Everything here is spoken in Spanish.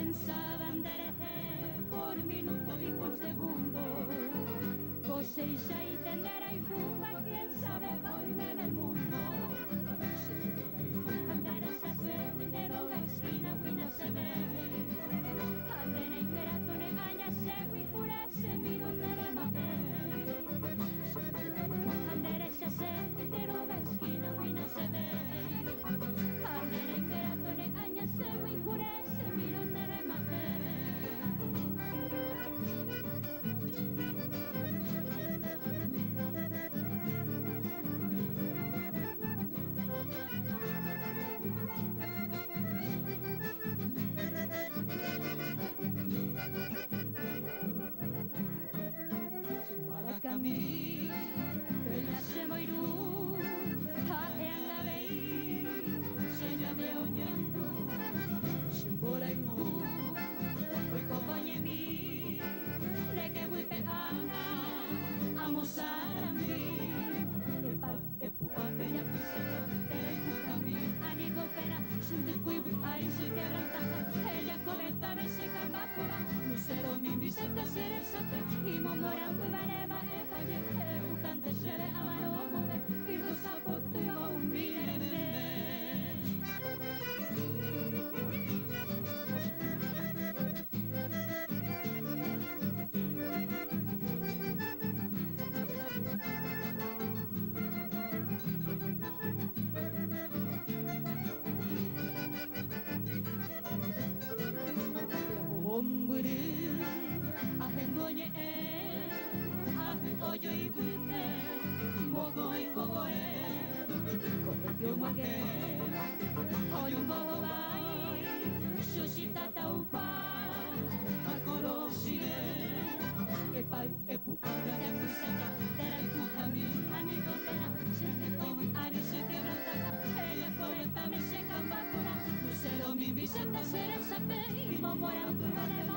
pensaban dereje por minuto y por segundo. Cosecha y tendera y fuga, quién sabe pa' hoy bebe el mundo. Andare sa sendero esquina, guina se bebe. Andene y meratone aña segui pure se miro nere mahe. Andare sa sendero esquina, guina se bebe. Andene y meratone aña segui pure se miro nere mahe. Kami bella se moiru haean gabei seña de oñandu simbolaimu oi kokoñemi neke wipe ana amusarami epa epua bella piseta tereku kami anigo pena sintikui ari se quebrantaja ella comenta verse cambapura lucero mi biseta serezate y momorambu vanema bukan desere amaro muge itu sapotu yo mireme. Omburu ahengoñe oyo ibuite mogo y cogoe cogetio mague oyo mogo bai sushita taupa akoro shire epai epukanga ya kusaka tera ikukami amigo tena siente como ari se quebrantaka ella poeta me se cambapura lucero mi biseta será sape y momorambu vanema